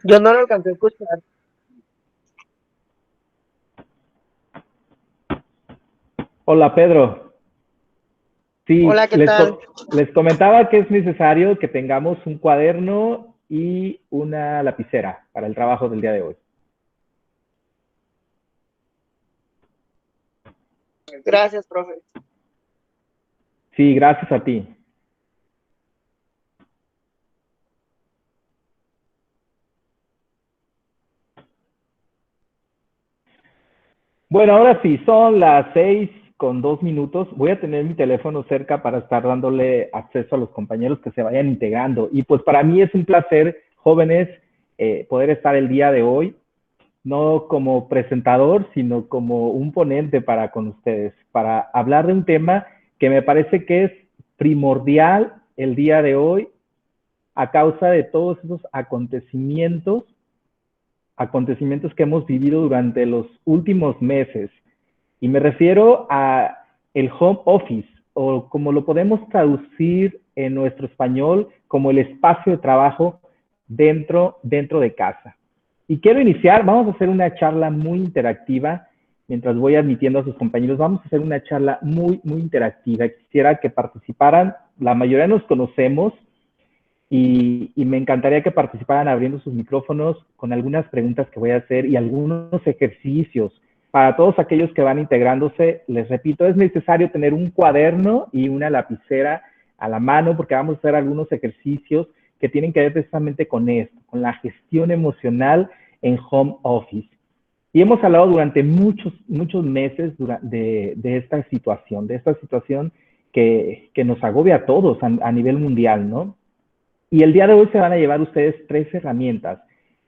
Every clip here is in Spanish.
Yo no lo alcancé a escuchar. Hola Pedro, Hola, sí, ¿qué tal? les comentaba que es necesario que tengamos un cuaderno y una lapicera para el trabajo del día de hoy. Gracias, profe. Sí, gracias a ti. Bueno, ahora sí, son las 6:02. Voy a tener mi teléfono cerca para estar dándole acceso a los compañeros que se vayan integrando. Y pues para mí es un placer, jóvenes, poder estar el día de hoy, no como presentador, sino como un ponente para con ustedes, para hablar de un tema que me parece que es primordial el día de hoy a causa de todos esos acontecimientos que hemos vivido durante los últimos meses. Y me refiero a el home office, o como lo podemos traducir en nuestro español, como el espacio de trabajo dentro de casa. Y quiero iniciar, vamos a hacer una charla muy interactiva, mientras voy admitiendo a sus compañeros, vamos a hacer una charla muy interactiva. Quisiera que participaran, la mayoría nos conocemos, y me encantaría que participaran abriendo sus micrófonos con algunas preguntas que voy a hacer y algunos ejercicios. Para todos aquellos que van integrándose, les repito, es necesario tener un cuaderno y una lapicera a la mano porque vamos a hacer algunos ejercicios que tienen que ver precisamente con esto, con la gestión emocional en home office. Y hemos hablado durante muchos meses de esta situación que nos agobia a todos a nivel mundial, ¿no? Y el día de hoy se van a llevar ustedes tres herramientas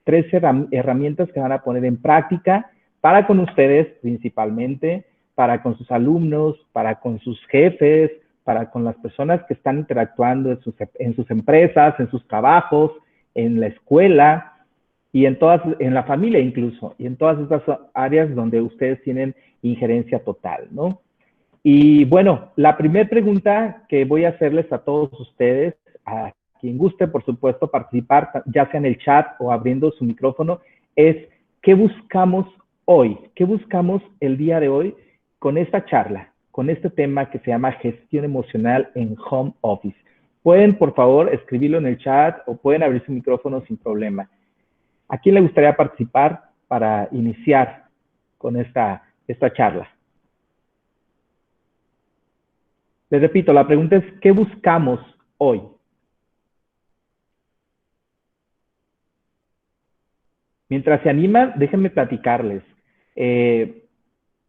que van a poner en práctica para con ustedes principalmente, para con sus alumnos, para con sus jefes, para con las personas que están interactuando en sus empresas, en sus trabajos, en la escuela y en la familia incluso, y en todas estas áreas donde ustedes tienen injerencia total, ¿no? Y bueno, la primera pregunta que voy a hacerles a todos ustedes, a quien guste, por supuesto, participar, ya sea en el chat o abriendo su micrófono, es ¿qué buscamos hoy? ¿Qué buscamos el día de hoy con esta charla, con este tema que se llama gestión emocional en home office? Pueden, por favor, escribirlo en el chat o pueden abrir su micrófono sin problema. ¿A quién le gustaría participar para iniciar con esta charla? Les repito, la pregunta es, ¿qué buscamos hoy? Mientras se animan, déjenme platicarles. Eh,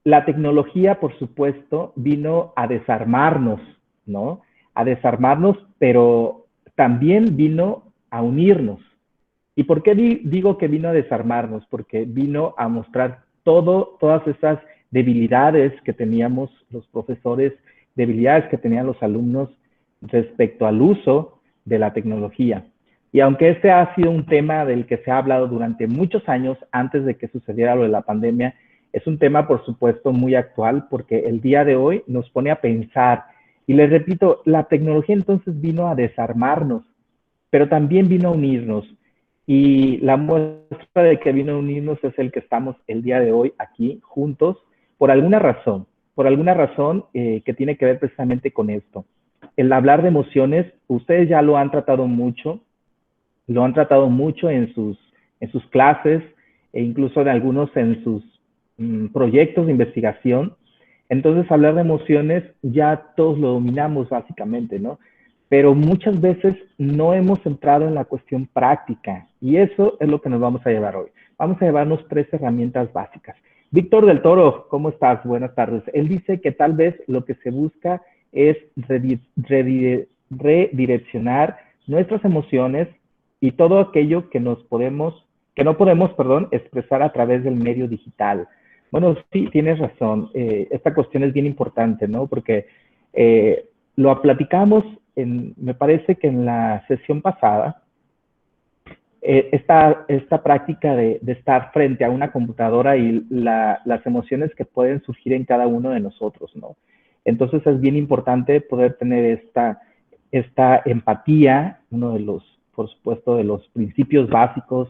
la tecnología, por supuesto, vino a desarmarnos, ¿no? A desarmarnos, pero también vino a unirnos. ¿Y por qué digo que vino a desarmarnos? Porque vino a mostrar todas esas debilidades que teníamos los profesores, debilidades que tenían los alumnos respecto al uso de la tecnología. Y aunque este ha sido un tema del que se ha hablado durante muchos años antes de que sucediera lo de la pandemia, es un tema, por supuesto, muy actual porque el día de hoy nos pone a pensar. Y les repito, la tecnología entonces vino a desarmarnos, pero también vino a unirnos. Y la muestra de que vino a unirnos es el que estamos el día de hoy aquí juntos por alguna razón que tiene que ver precisamente con esto. El hablar de emociones, ustedes ya lo han tratado mucho en sus clases e incluso en algunos en sus proyectos de investigación. Entonces, hablar de emociones ya todos lo dominamos básicamente, ¿no? Pero muchas veces no hemos entrado en la cuestión práctica y eso es lo que nos vamos a llevar hoy. Vamos a llevarnos tres herramientas básicas. Víctor del Toro, ¿cómo estás? Buenas tardes. Él dice que tal vez lo que se busca es redireccionar nuestras emociones y todo aquello que no podemos, perdón, expresar a través del medio digital. Bueno, sí, tienes razón. Esta cuestión es bien importante, ¿no? Porque lo platicamos, me parece que en la sesión pasada, esta práctica de estar frente a una computadora y las emociones que pueden surgir en cada uno de nosotros, ¿no? Entonces es bien importante poder tener esta empatía, uno de los por supuesto, de los principios básicos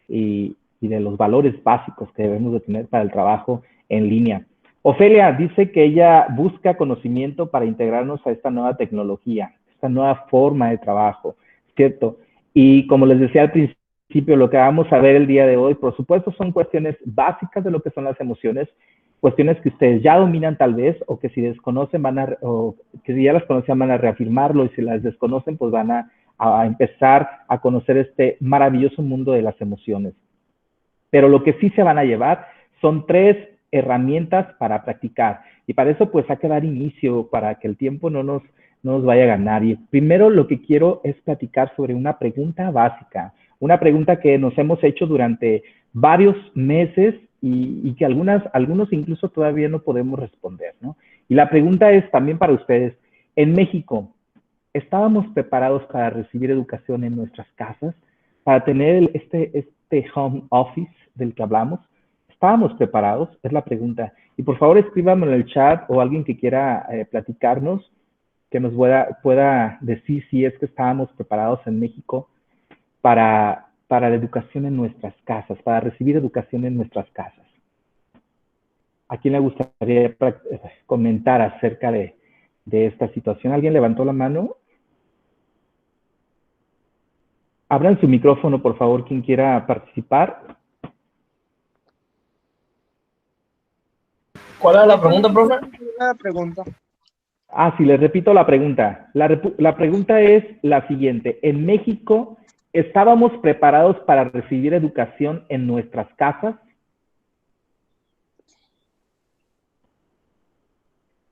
y de los valores básicos que debemos de tener para el trabajo en línea. Ofelia dice que ella busca conocimiento para integrarnos a esta nueva tecnología, esta nueva forma de trabajo, ¿cierto? Y como les decía al principio, lo que vamos a ver el día de hoy, por supuesto, son cuestiones básicas de lo que son las emociones, cuestiones que ustedes ya dominan tal vez, o que si desconocen o que si ya las conocían van a reafirmarlo, y si las desconocen, pues van a empezar a conocer este maravilloso mundo de las emociones. Pero lo que sí se van a llevar son 3 herramientas para practicar. Y para eso, pues, hay que dar inicio para que el tiempo no nos vaya a ganar. Y primero lo que quiero es platicar sobre una pregunta básica, una pregunta que nos hemos hecho durante varios meses y que algunos incluso todavía no podemos responder, ¿no? Y la pregunta es también para ustedes, en México, ¿estábamos preparados para recibir educación en nuestras casas? Para tener este home office del que hablamos. ¿Estábamos preparados? Es la pregunta. Y por favor escríbanme en el chat o alguien que quiera platicarnos, que nos pueda decir si es que estábamos preparados en México para la educación en nuestras casas, para recibir educación en nuestras casas. ¿A quién le gustaría comentar acerca de esta situación? ¿Alguien levantó la mano? Abran su micrófono, por favor, quien quiera participar. ¿Cuál es la pregunta, profe? Una pregunta. Sí, les repito la pregunta. La pregunta es la siguiente. En México, ¿estábamos preparados para recibir educación en nuestras casas?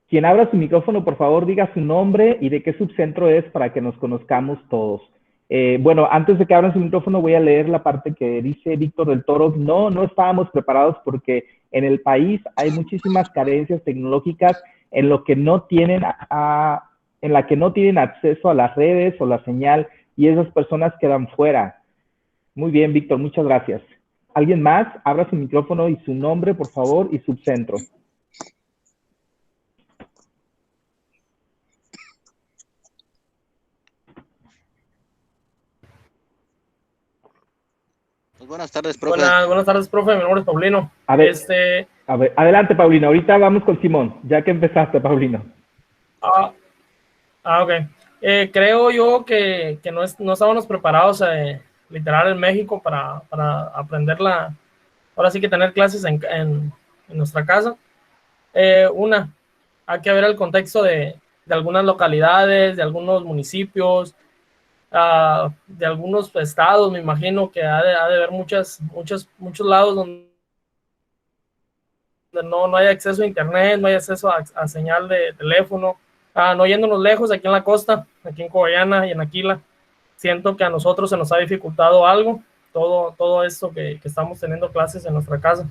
Quien abra su micrófono, por favor, diga su nombre y de qué subcentro es para que nos conozcamos todos. Bueno, antes de que abran su micrófono, voy a leer la parte que dice Víctor del Toro. No estábamos preparados porque en el país hay muchísimas carencias tecnológicas en lo que no tienen en la que no tienen acceso a las redes o la señal y esas personas quedan fuera. Muy bien, Víctor, muchas gracias. ¿Alguien más? Abra su micrófono y su nombre, por favor, y subcentro. Pues buenas tardes, profe. Buenas tardes, profe. Mi nombre es Paulino. A ver, adelante, Paulino. Ahorita vamos con Simón, ya que empezaste, Paulino. Ok. Creo yo que no estábamos preparados, literal, en México para aprender ahora sí que tener clases en nuestra casa. Hay que ver el contexto de algunas localidades, de algunos municipios, de algunos estados. Me imagino que ha de haber muchos lados donde no hay acceso a internet, no hay acceso a señal de teléfono. No yéndonos lejos, aquí en la costa, aquí en Cobayana y en Aquila, siento que a nosotros se nos ha dificultado algo, todo esto que estamos teniendo clases en nuestra casa.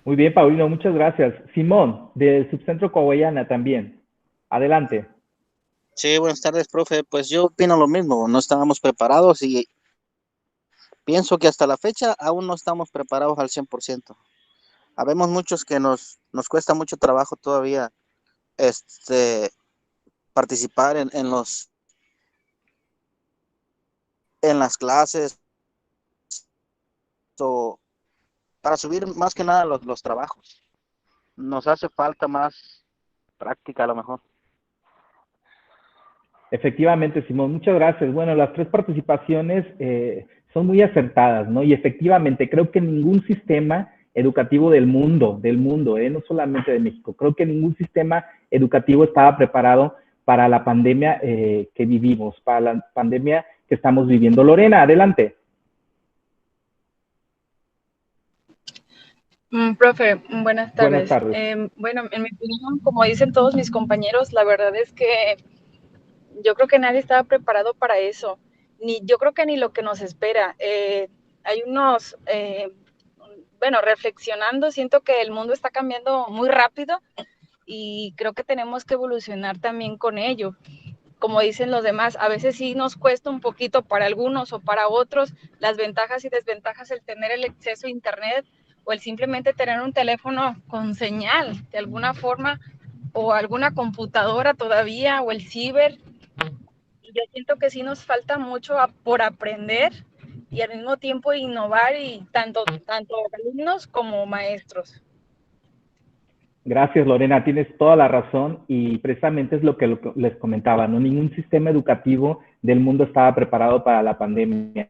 Muy bien, Paulino, muchas gracias. Simón, del Subcentro Cobayana también. Adelante. Sí, buenas tardes, profe. Pues yo opino lo mismo, no estábamos preparados y pienso que hasta la fecha aún no estamos preparados al 100%. Habemos muchos que nos cuesta mucho trabajo todavía participar en las clases o para subir más que nada los trabajos. Nos hace falta más práctica a lo mejor. Efectivamente, Simón, muchas gracias. Bueno, las 3 participaciones son muy acertadas, ¿no? Y efectivamente, creo que ningún sistema educativo del mundo, no solamente de México, creo que ningún sistema educativo estaba preparado para la pandemia que vivimos, para la pandemia que estamos viviendo. Lorena, adelante. Profe, buenas tardes. Buenas tardes. Bueno, en mi opinión, como dicen todos mis compañeros, la verdad es que yo creo que nadie estaba preparado para eso. Yo creo que ni lo que nos espera. Hay reflexionando, siento que el mundo está cambiando muy rápido y creo que tenemos que evolucionar también con ello. Como dicen los demás, a veces sí nos cuesta un poquito para algunos o para otros las ventajas y desventajas el tener el acceso a internet o el simplemente tener un teléfono con señal de alguna forma o alguna computadora todavía o el ciber. yo siento que sí nos falta mucho por aprender y al mismo tiempo innovar, y tanto alumnos como maestros. Gracias, Lorena, tienes toda la razón y precisamente es lo que les comentaba, ¿no? Ningún sistema educativo del mundo estaba preparado para la pandemia.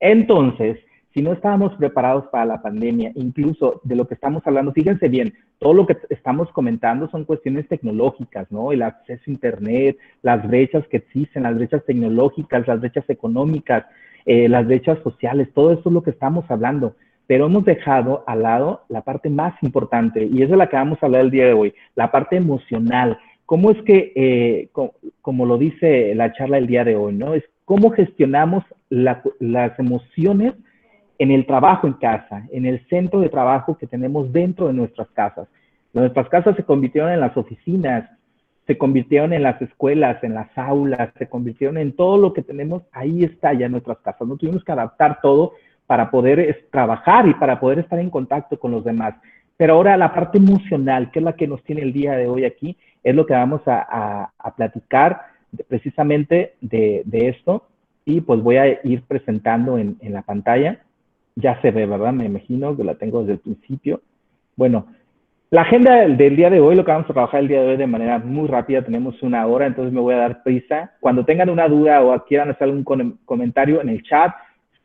Entonces, si no estábamos preparados para la pandemia, incluso de lo que estamos hablando, fíjense bien, todo lo que estamos comentando son cuestiones tecnológicas, ¿no? El acceso a Internet, las brechas que existen, las brechas tecnológicas, las brechas económicas, las brechas sociales, todo eso es lo que estamos hablando. Pero hemos dejado al lado la parte más importante, y es de la que vamos a hablar el día de hoy, la parte emocional. ¿Cómo es que, como lo dice la charla el día de hoy, ¿no? Es cómo gestionamos las emociones en el trabajo en casa, en el centro de trabajo que tenemos dentro de nuestras casas. Nuestras casas se convirtieron en las oficinas, se convirtieron en las escuelas, en las aulas, se convirtieron en todo lo que tenemos, ahí está ya nuestras casas. No tuvimos que adaptar todo para poder trabajar y para poder estar en contacto con los demás. Pero ahora la parte emocional, que es la que nos tiene el día de hoy aquí, es lo que vamos a platicar precisamente de esto. Y pues voy a ir presentando en la pantalla. Ya se ve, ¿verdad? Me imagino que la tengo desde el principio. Bueno, la agenda del día de hoy, lo que vamos a trabajar el día de hoy de manera muy rápida, tenemos 1 hora, entonces me voy a dar prisa. Cuando tengan una duda o quieran hacer algún comentario en el chat,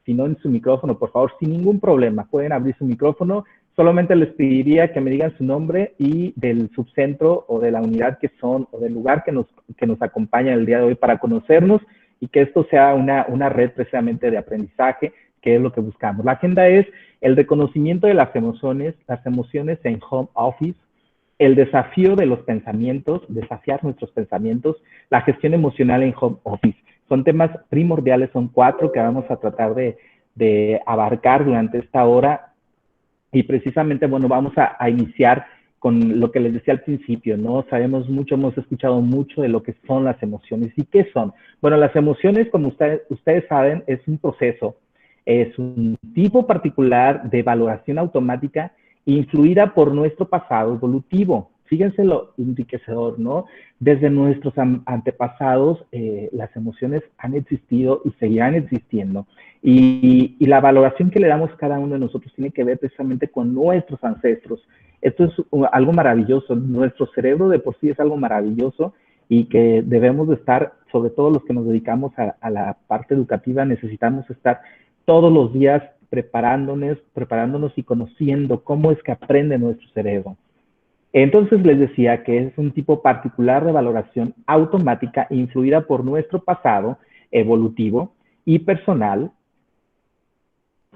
si no en su micrófono, por favor, sin ningún problema, pueden abrir su micrófono. Solamente les pediría que me digan su nombre y del subcentro o de la unidad que son o del lugar que nos acompaña el día de hoy para conocernos y que esto sea una red precisamente de aprendizaje, que es lo que buscamos. La agenda es el reconocimiento de las emociones en home office, el desafío de los pensamientos, desafiar nuestros pensamientos, la gestión emocional en home office. Son temas primordiales, son 4 que vamos a tratar de abarcar durante esta hora. Y precisamente, bueno, vamos a iniciar con lo que les decía al principio, ¿no? Sabemos mucho, hemos escuchado mucho de lo que son las emociones. ¿Y qué son? Bueno, las emociones, como ustedes saben, es un proceso, es un tipo particular de valoración automática influida por nuestro pasado evolutivo. Fíjense lo enriquecedor, ¿no? Desde nuestros antepasados, las emociones han existido y seguirán existiendo. Y la valoración que le damos a cada uno de nosotros tiene que ver precisamente con nuestros ancestros. Esto es algo maravilloso. Nuestro cerebro de por sí es algo maravilloso y que debemos de estar, sobre todo los que nos dedicamos a la parte educativa, necesitamos estar todos los días preparándonos y conociendo cómo es que aprende nuestro cerebro. Entonces les decía que es un tipo particular de valoración automática influida por nuestro pasado evolutivo y personal,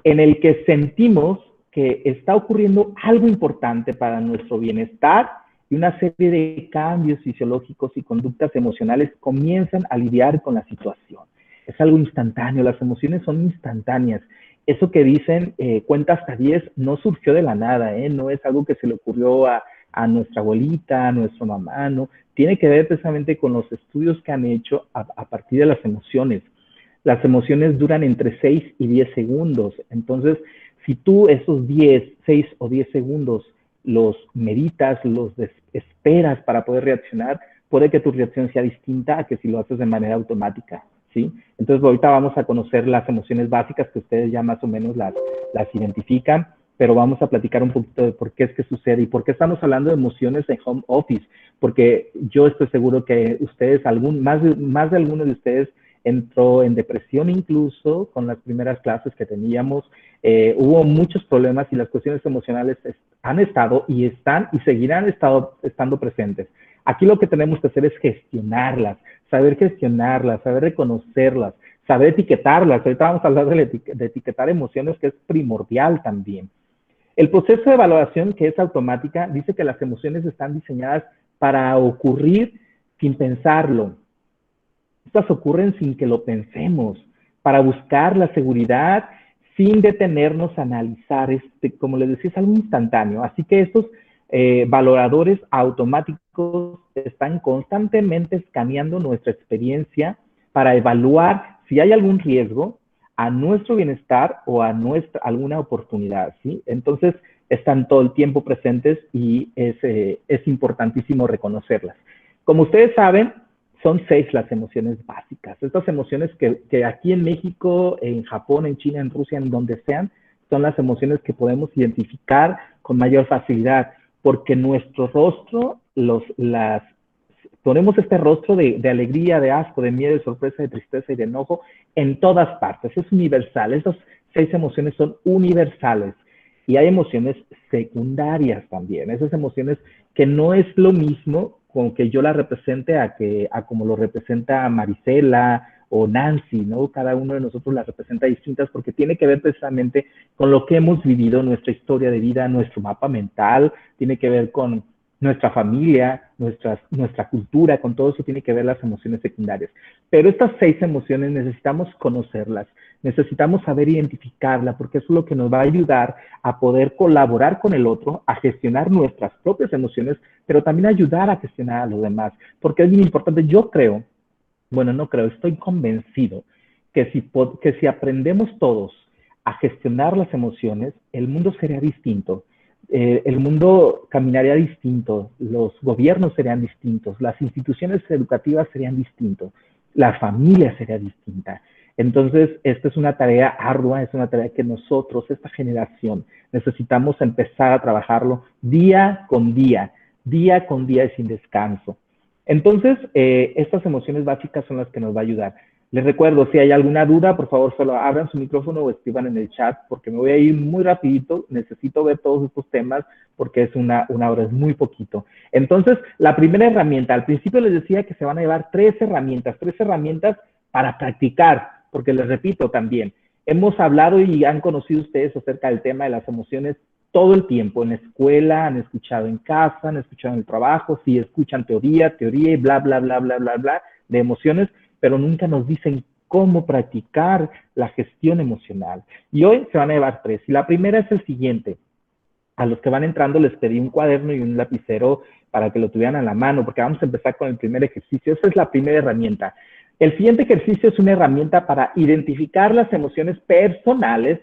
en el que sentimos que está ocurriendo algo importante para nuestro bienestar y una serie de cambios fisiológicos y conductas emocionales comienzan a lidiar con la situación. Es algo instantáneo, las emociones son instantáneas. Eso que dicen, cuenta hasta 10, no surgió de la nada, no es algo que se le ocurrió a nuestra abuelita, a nuestra mamá, ¿no? Tiene que ver precisamente con los estudios que han hecho a partir de las emociones. Las emociones duran entre 6 y 10 segundos. Entonces, si tú esos 6 o 10 segundos los meditas, los esperas para poder reaccionar, puede que tu reacción sea distinta a que si lo haces de manera automática, ¿sí? Entonces, ahorita vamos a conocer las emociones básicas que ustedes ya más o menos las identifican, pero vamos a platicar un poquito de por qué es que sucede y por qué estamos hablando de emociones en home office, porque yo estoy seguro que ustedes, más de alguno de ustedes entró en depresión incluso con las primeras clases que teníamos. Hubo muchos problemas y las cuestiones emocionales han estado y están y seguirán estando presentes. Aquí lo que tenemos que hacer es gestionarlas, saber reconocerlas, saber etiquetarlas. Ahorita vamos a hablar de etiquetar emociones, que es primordial también. El proceso de evaluación, que es automática, dice que las emociones están diseñadas para ocurrir sin pensarlo. Estas ocurren sin que lo pensemos, para buscar la seguridad sin detenernos a analizar. Como les decía, es algo instantáneo. Así que estos valoradores automáticos están constantemente escaneando nuestra experiencia para evaluar si hay algún riesgo a nuestro bienestar o a alguna oportunidad, ¿sí? Entonces, están todo el tiempo presentes y es importantísimo reconocerlas. Como ustedes saben, son 6 las emociones básicas. Estas emociones que aquí en México, en Japón, en China, en Rusia, en donde sean, son las emociones que podemos identificar con mayor facilidad, porque nuestro rostro, ponemos este rostro de alegría, de asco, de miedo, de sorpresa, de tristeza y de enojo en todas partes. Es universal. Estas 6 emociones son universales. Y hay emociones secundarias también. Esas emociones que no es lo mismo con que yo la represente a como lo representa Marisela o Nancy, ¿no? Cada uno de nosotros las representa distintas porque tiene que ver precisamente con lo que hemos vivido, nuestra historia de vida, nuestro mapa mental, tiene que ver con nuestra familia, nuestra cultura, con todo eso tiene que ver las emociones secundarias. Pero estas 6 emociones necesitamos conocerlas, necesitamos saber identificarlas, porque eso es lo que nos va a ayudar a poder colaborar con el otro, a gestionar nuestras propias emociones, pero también ayudar a gestionar a los demás, porque es bien importante. Yo creo, bueno, no creo, estoy convencido que si aprendemos todos a gestionar las emociones, el mundo sería distinto. El mundo caminaría distinto, los gobiernos serían distintos, las instituciones educativas serían distintos, la familia sería distinta. Entonces, esta es una tarea ardua, es una tarea que nosotros, esta generación, necesitamos empezar a trabajarlo día con día y sin descanso. Entonces, estas emociones básicas son las que nos va a ayudar. Les recuerdo, si hay alguna duda, por favor, solo abran su micrófono o escriban en el chat, porque me voy a ir muy rapidito. Necesito ver todos estos temas porque es una hora, es muy poquito. Entonces, la primera herramienta, al principio les decía que se van a llevar 3 herramientas para practicar, porque les repito también, hemos hablado y han conocido ustedes acerca del tema de las emociones todo el tiempo, en la escuela, han escuchado en casa, han escuchado en el trabajo, sí, escuchan teoría y bla, bla, bla, bla, bla, bla, de emociones, pero nunca nos dicen cómo practicar la gestión emocional. Y hoy se van a llevar 3. Y la primera es el siguiente. A los que van entrando les pedí un cuaderno y un lapicero para que lo tuvieran a la mano, porque vamos a empezar con el primer ejercicio. Esa es la primera herramienta. El siguiente ejercicio es una herramienta para identificar las emociones personales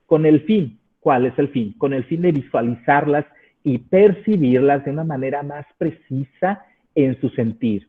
con el fin. ¿Cuál es el fin? Con el fin de visualizarlas y percibirlas de una manera más precisa en su sentir.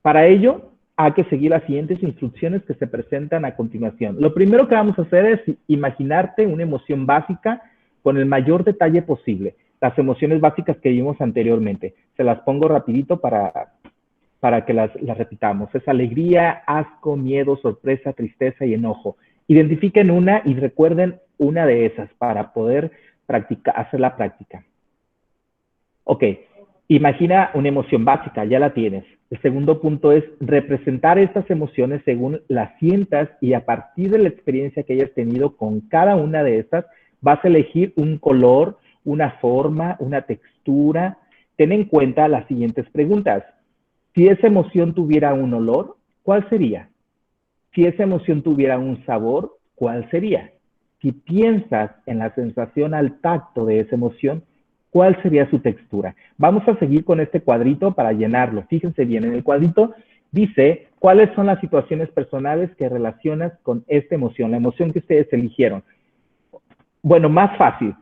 Para ello, hay que seguir las siguientes instrucciones que se presentan a continuación. Lo primero que vamos a hacer es imaginarte una emoción básica con el mayor detalle posible. Las emociones básicas que vimos anteriormente. Se las pongo rapidito para que las repitamos. Es alegría, asco, miedo, sorpresa, tristeza y enojo. Identifiquen una y recuerden una de esas para poder hacer la práctica. Ok, imagina una emoción básica, ya la tienes. El segundo punto es representar estas emociones según las sientas y a partir de la experiencia que hayas tenido con cada una de estas, vas a elegir un color, una forma, una textura. Ten en cuenta las siguientes preguntas. Si esa emoción tuviera un olor, ¿cuál sería? Si esa emoción tuviera un sabor, ¿cuál sería? Si piensas en la sensación al tacto de esa emoción, ¿cuál sería su textura? Vamos a seguir con este cuadrito para llenarlo. Fíjense bien, en el cuadrito dice cuáles son las situaciones personales que relacionas con esta emoción, la emoción que ustedes eligieron. Bueno, más fácil.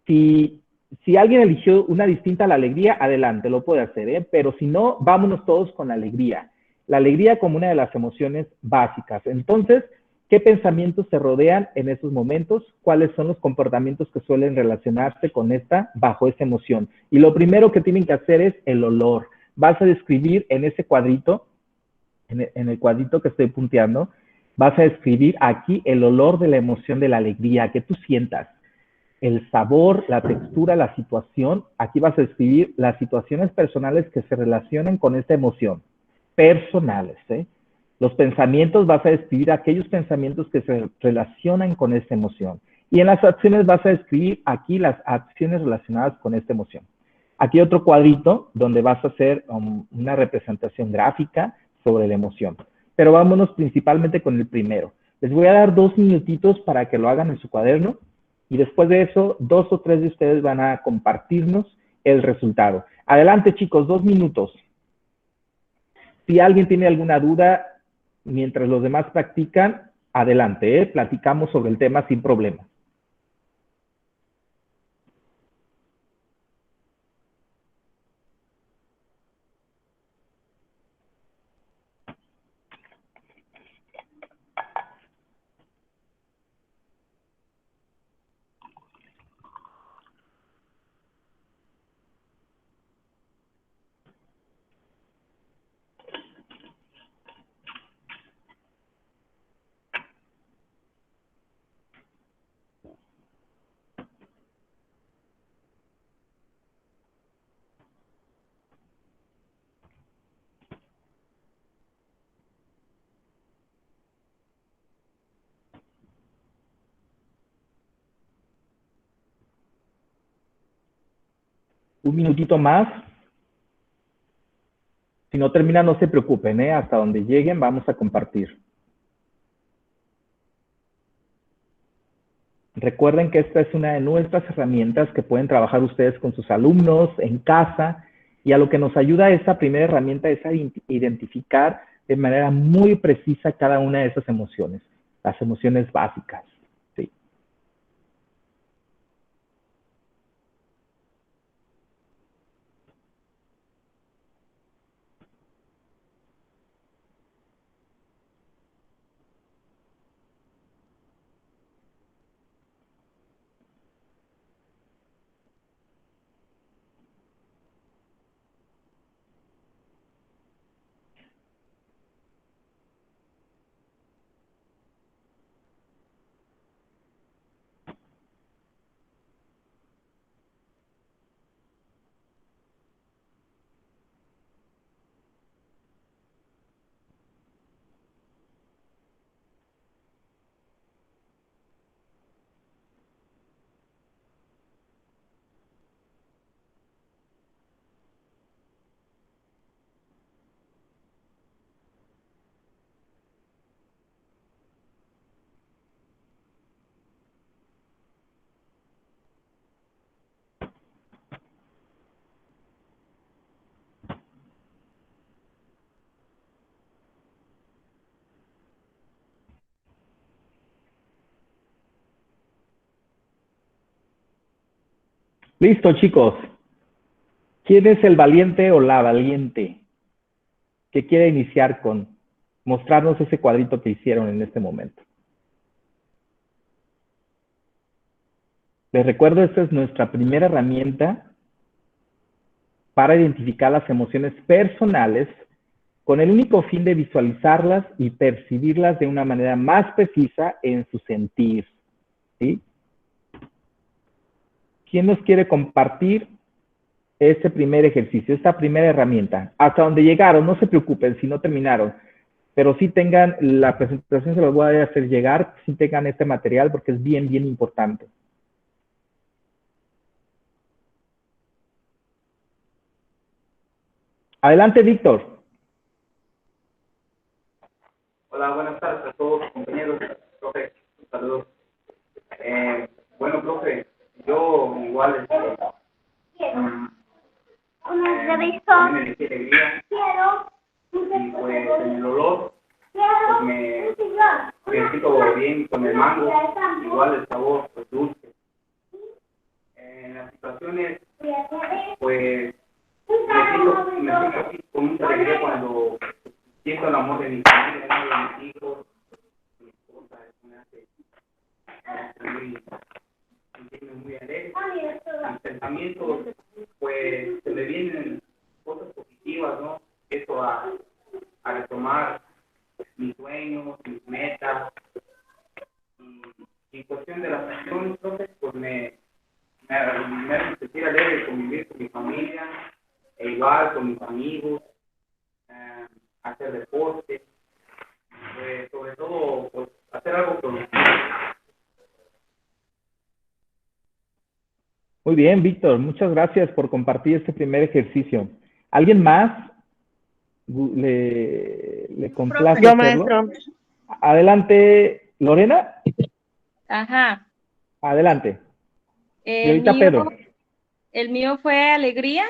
Si alguien eligió una distinta a la alegría, adelante, lo puede hacer, ¿eh? Pero si no, vámonos todos con la alegría. La alegría como una de las emociones básicas. Entonces, ¿qué pensamientos se rodean en esos momentos? ¿Cuáles son los comportamientos que suelen relacionarse con bajo esa emoción? Y lo primero que tienen que hacer es el olor. Vas a describir en ese cuadrito, en el cuadrito que estoy punteando, vas a describir aquí el olor de la emoción de la alegría, que tú sientas. El sabor, la textura, la situación. Aquí vas a escribir las situaciones personales que se relacionan con esta emoción. Personales, ¿eh? Los pensamientos vas a describir aquellos pensamientos que se relacionan con esta emoción. Y en las acciones vas a describir aquí las acciones relacionadas con esta emoción. Aquí otro cuadrito donde vas a hacer una representación gráfica sobre la emoción. Pero vámonos principalmente con el primero. Les voy a dar 2 minutitos para que lo hagan en su cuaderno. Y después de eso, 2 o 3 de ustedes van a compartirnos el resultado. Adelante, chicos, 2 minutos. Si alguien tiene alguna duda mientras los demás practican, adelante, platicamos sobre el tema sin problema. Un minutito más. Si no termina, no se preocupen, ¿eh? Hasta donde lleguen vamos a compartir. Recuerden que esta es una de nuestras herramientas que pueden trabajar ustedes con sus alumnos en casa, y a lo que nos ayuda esta primera herramienta es a identificar de manera muy precisa cada una de esas emociones, las emociones básicas. ¿Sí? Listo, chicos. ¿Quién es el valiente o la valiente que quiere iniciar con mostrarnos ese cuadrito que hicieron en este momento? Les recuerdo, esta es nuestra primera herramienta para identificar las emociones personales con el único fin de visualizarlas y percibirlas de una manera más precisa en su sentir. ¿Sí? ¿Quién nos quiere compartir este primer ejercicio, esta primera herramienta? Hasta donde llegaron, no se preocupen si no terminaron, pero sí tengan la presentación, se los voy a hacer llegar, sí tengan este material porque es bien, bien importante. Adelante, Víctor. Hola, buenas tardes a todos, compañeros. Profe, saludos. Bueno, profe, yo igual también elegí alegría y pues en el olor pues me siento bien con el mango, igual el sabor pues dulce. En las situaciones pues me siento así con mucha alegría cuando siento el amor de mi familia, el amor de mis hijos, mi esposa, me hace sentirme muy alegre. Mis pensamientos, pues, se me vienen cosas positivas, ¿no? Eso a retomar mis sueños, mis metas. Y en cuestión de las acciones, entonces, pues me hace sentir alegre convivir con mi familia, e igual con mis amigos, hacer deporte, sobre todo pues, hacer algo productivo. Muy bien, Víctor, muchas gracias por compartir este primer ejercicio. ¿Alguien más le complace Yo, hacerlo? maestro. Adelante, Lorena. Ajá. Adelante. Y El ahorita mío, Pedro. el mío fue alegría.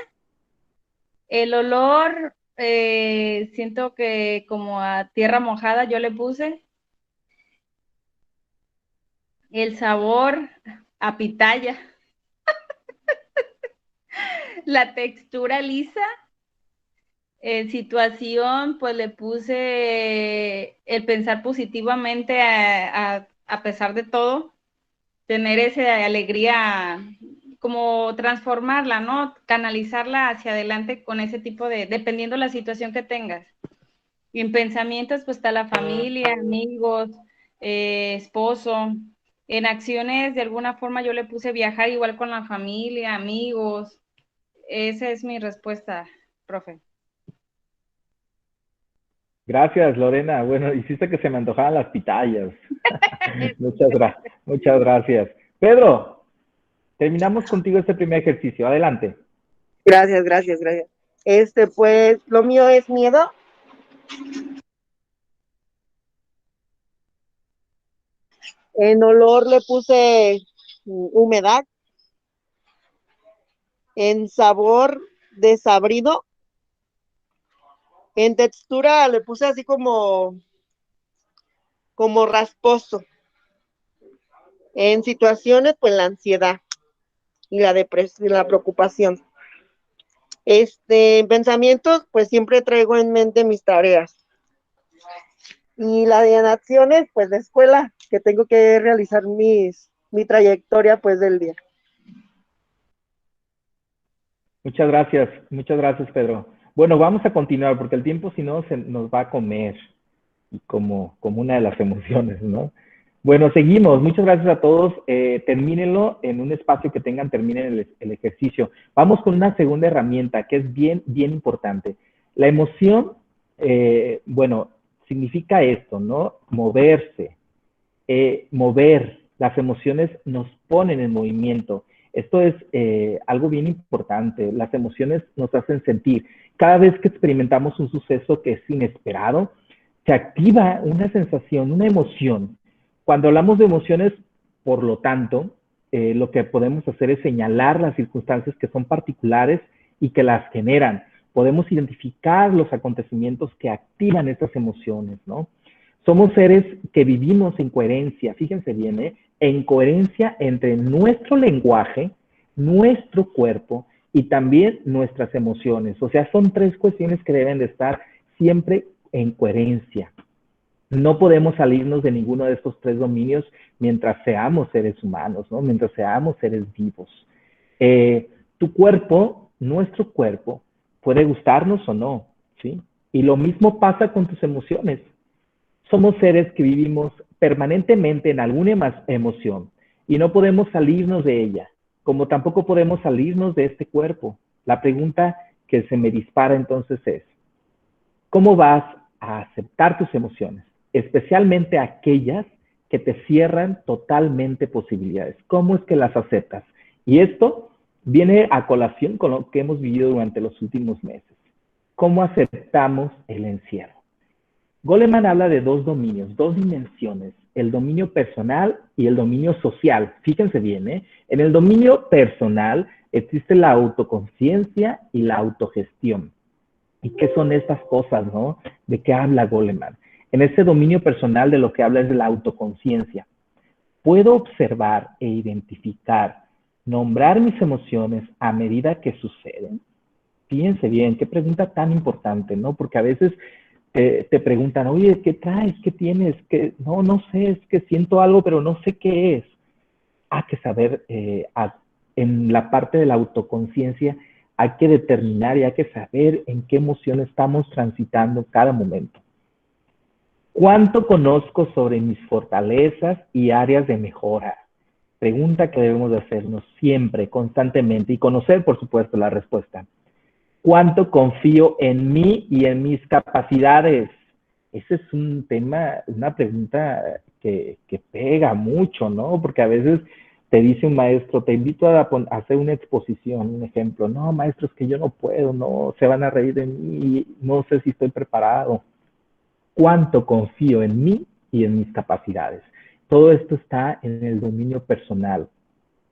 El olor, siento que como a tierra mojada yo le puse. El sabor a pitaya. La textura lisa. En situación, pues le puse el pensar positivamente a pesar de todo, tener esa alegría, como transformarla, ¿no? Canalizarla hacia adelante con ese tipo dependiendo la situación que tengas. Y en pensamientos, pues está la familia, amigos, esposo. En acciones, de alguna forma, yo le puse viajar igual con la familia, amigos. Esa es mi respuesta, profe. Gracias, Lorena. Bueno, hiciste que se me antojaran las pitayas. Muchas gracias. Pedro, terminamos contigo este primer ejercicio. Adelante. Gracias, gracias, gracias. Pues, lo mío es miedo. En olor le puse humedad. En sabor, desabrido. En textura le puse así como rasposo. En situaciones, pues la ansiedad y la depresión y la preocupación. En pensamientos, pues siempre traigo en mente mis tareas. Y la de acciones, pues de escuela, que tengo que realizar mi trayectoria, pues del día. Muchas gracias, Pedro. Bueno, vamos a continuar porque el tiempo, si no, se nos va a comer, y como una de las emociones, ¿no? Bueno, seguimos. Muchas gracias a todos. Termínenlo en un espacio que tengan, terminen el ejercicio. Vamos con una segunda herramienta que es bien, bien importante. La emoción, bueno, significa esto, ¿no? Moverse, mover. Las emociones nos ponen en movimiento. Esto es algo bien importante. Las emociones nos hacen sentir. Cada vez que experimentamos un suceso que es inesperado, se activa una sensación, una emoción. Cuando hablamos de emociones, por lo tanto, lo que podemos hacer es señalar las circunstancias que son particulares y que las generan. Podemos identificar los acontecimientos que activan estas emociones, ¿no? Somos seres que vivimos en coherencia, fíjense bien, en coherencia entre nuestro lenguaje, nuestro cuerpo y también nuestras emociones. O sea, son tres cuestiones que deben de estar siempre en coherencia. No podemos salirnos de ninguno de estos tres dominios mientras seamos seres humanos, ¿no? Mientras seamos seres vivos. Tu cuerpo, nuestro cuerpo, puede gustarnos o no, ¿sí? Y lo mismo pasa con tus emociones. Somos seres que vivimos permanentemente en alguna emoción y no podemos salirnos de ella, como tampoco podemos salirnos de este cuerpo. La pregunta que se me dispara entonces es, ¿cómo vas a aceptar tus emociones? Especialmente aquellas que te cierran totalmente posibilidades. ¿Cómo es que las aceptas? Y esto viene a colación con lo que hemos vivido durante los últimos meses. ¿Cómo aceptamos el encierro? Goleman habla de dos dominios, dos dimensiones, el dominio personal y el dominio social. Fíjense bien, en el dominio personal existe la autoconciencia y la autogestión. ¿Y qué son estas cosas, no? ¿De qué habla Goleman? En ese dominio personal de lo que habla es de la autoconciencia. Puedo observar e identificar, nombrar mis emociones a medida que suceden. Fíjense bien, qué pregunta tan importante, ¿no? Porque a veces te preguntan, oye, ¿qué traes? ¿Qué tienes? No sé, es que siento algo, pero no sé qué es. Hay que saber, en la parte de la autoconciencia, hay que determinar y hay que saber en qué emoción estamos transitando cada momento. ¿Cuánto conozco sobre mis fortalezas y áreas de mejora? Pregunta que debemos de hacernos siempre, constantemente, y conocer, por supuesto, la respuesta. ¿Cuánto confío en mí y en mis capacidades? Ese es un tema, una pregunta que pega mucho, ¿no? Porque a veces te dice un maestro, te invito a hacer una exposición, un ejemplo. No, maestro, es que yo no puedo, no, se van a reír de mí, no sé si estoy preparado. ¿Cuánto confío en mí y en mis capacidades? Todo esto está en el dominio personal.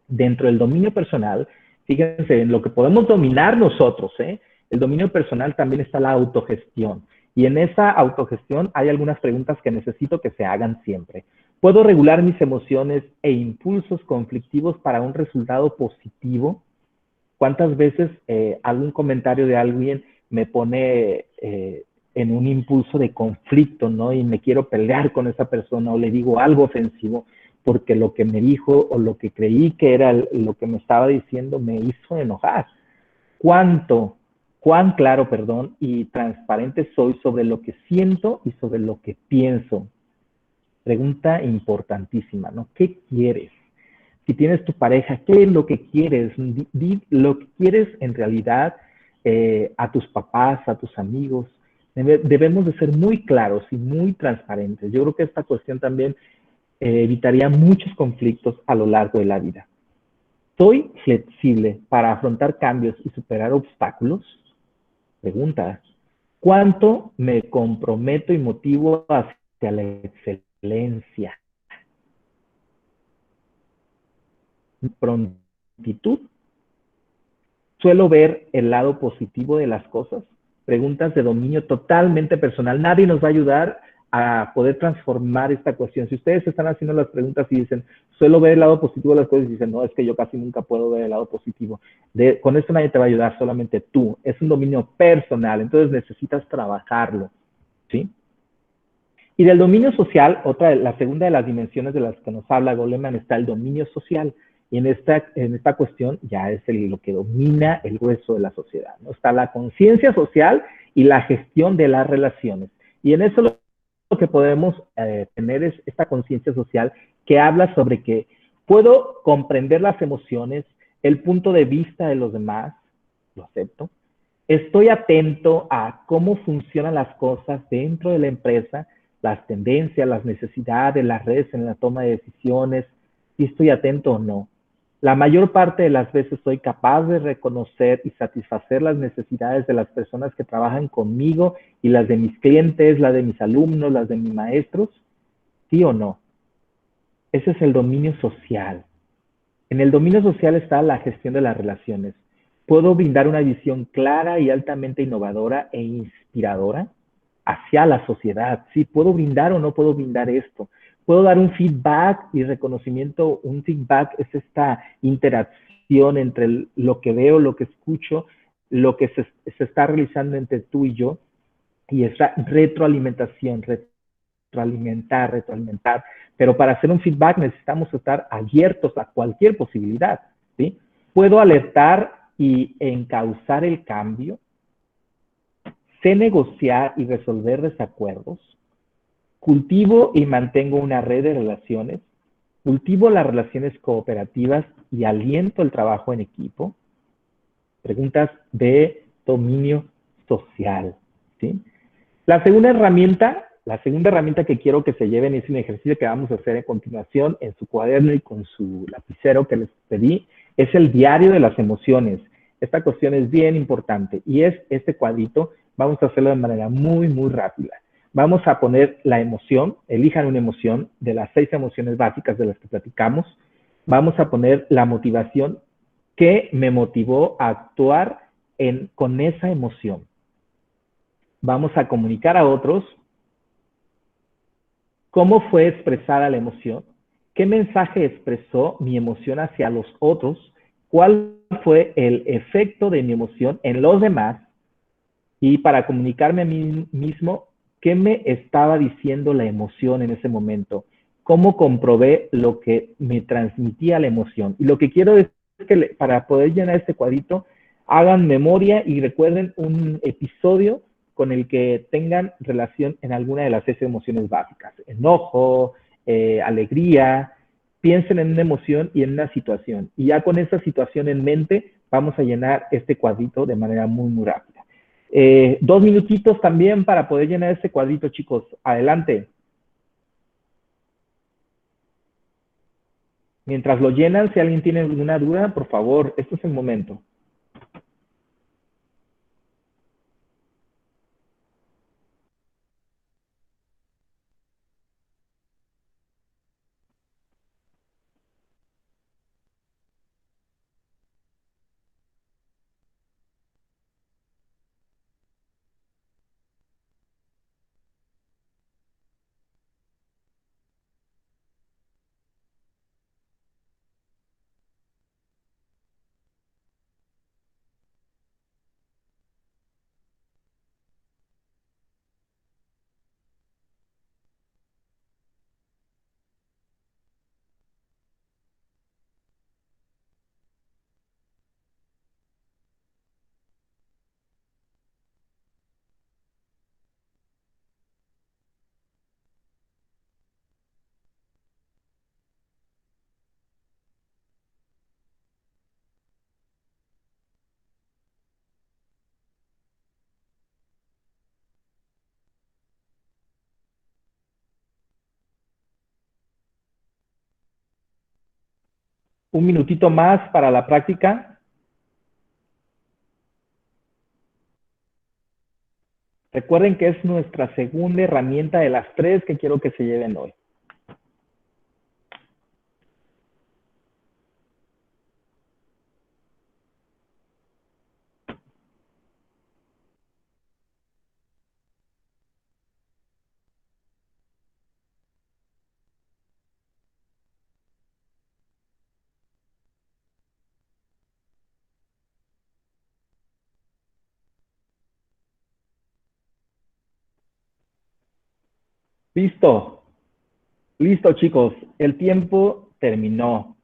Dentro del dominio personal, fíjense, en lo que podemos dominar nosotros, el dominio personal también está la autogestión. Y en esa autogestión hay algunas preguntas que necesito que se hagan siempre. ¿Puedo regular mis emociones e impulsos conflictivos para un resultado positivo? ¿Cuántas veces algún comentario de alguien me pone en un impulso de conflicto, ¿no? Y me quiero pelear con esa persona o le digo algo ofensivo porque lo que me dijo o lo que creí que era lo que me estaba diciendo me hizo enojar. Cuán claro, y transparente soy sobre lo que siento y sobre lo que pienso. Pregunta importantísima, ¿no? ¿Qué quieres? Si tienes tu pareja, ¿qué es lo que quieres? Di lo que quieres en realidad a tus papás, a tus amigos. Debemos de ser muy claros y muy transparentes. Yo creo que esta cuestión también evitaría muchos conflictos a lo largo de la vida. ¿Soy flexible para afrontar cambios y superar obstáculos? Pregunta. ¿Cuánto me comprometo y motivo hacia la excelencia? Prontitud. ¿Suelo ver el lado positivo de las cosas? Preguntas de dominio totalmente personal. Nadie nos va a ayudar a poder transformar esta cuestión. Si ustedes están haciendo las preguntas y dicen, suelo ver el lado positivo de las cosas, y dicen, no, es que yo casi nunca puedo ver el lado positivo. Con esto nadie te va a ayudar, solamente tú. Es un dominio personal, entonces necesitas trabajarlo, ¿sí? Y del dominio social, la segunda de las dimensiones de las que nos habla Goleman está el dominio social. Y en esta cuestión ya es lo que domina el grueso de la sociedad, ¿no? Está la conciencia social y la gestión de las relaciones. Y en eso lo que podemos tener es esta conciencia social que habla sobre que puedo comprender las emociones, el punto de vista de los demás, lo acepto. Estoy atento a cómo funcionan las cosas dentro de la empresa, las tendencias, las necesidades, las redes en la toma de decisiones, si estoy atento o no. La mayor parte de las veces soy capaz de reconocer y satisfacer las necesidades de las personas que trabajan conmigo y las de mis clientes, las de mis alumnos, las de mis maestros, ¿sí o no? Ese es el dominio social. En el dominio social está la gestión de las relaciones. ¿Puedo brindar una visión clara y altamente innovadora e inspiradora hacia la sociedad? ¿Sí? ¿Puedo brindar o no puedo brindar esto? ¿Puedo dar un feedback y reconocimiento? Un feedback es esta interacción entre lo que veo, lo que escucho, lo que se está realizando entre tú y yo, y esa retroalimentación, retroalimentar. Pero para hacer un feedback necesitamos estar abiertos a cualquier posibilidad, ¿sí? Puedo alertar y encauzar el cambio, sé negociar y resolver desacuerdos, cultivo y mantengo una red de relaciones, cultivo las relaciones cooperativas y aliento el trabajo en equipo. Preguntas de dominio social, ¿sí? La segunda herramienta que quiero que se lleven es un ejercicio que vamos a hacer a continuación en su cuaderno y con su lapicero que les pedí, es el diario de las emociones. Esta cuestión es bien importante y es este cuadrito, vamos a hacerlo de manera muy, muy rápida. Vamos a poner la emoción, elijan una emoción de las 6 emociones básicas de las que platicamos. Vamos a poner la motivación que me motivó a actuar con esa emoción. Vamos a comunicar a otros cómo fue expresada la emoción, qué mensaje expresó mi emoción hacia los otros, cuál fue el efecto de mi emoción en los demás y para comunicarme a mí mismo qué me estaba diciendo la emoción en ese momento, cómo comprobé lo que me transmitía la emoción. Y lo que quiero es que para poder llenar este cuadrito, hagan memoria y recuerden un episodio con el que tengan relación en alguna de las 6 emociones básicas. Enojo, alegría, piensen en una emoción y en una situación. Y ya con esta situación en mente, vamos a llenar este cuadrito de manera muy, muy rápida. 2 minutitos también para poder llenar este cuadrito, chicos. Adelante. Mientras lo llenan, si alguien tiene alguna duda, por favor, este es el momento. Un minutito más para la práctica. Recuerden que es nuestra segunda herramienta de las 3 que quiero que se lleven hoy. Listo. Listo, chicos. El tiempo terminó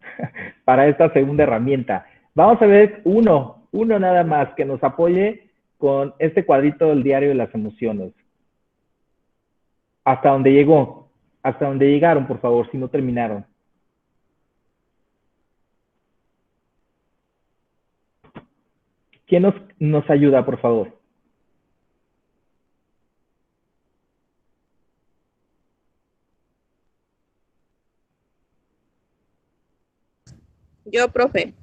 para esta segunda herramienta. Vamos a ver uno nada más que nos apoye con este cuadrito del diario de las emociones. Hasta donde llegó. Hasta donde llegaron, por favor, si no terminaron. ¿Quién nos ayuda, por favor? Yo, profe.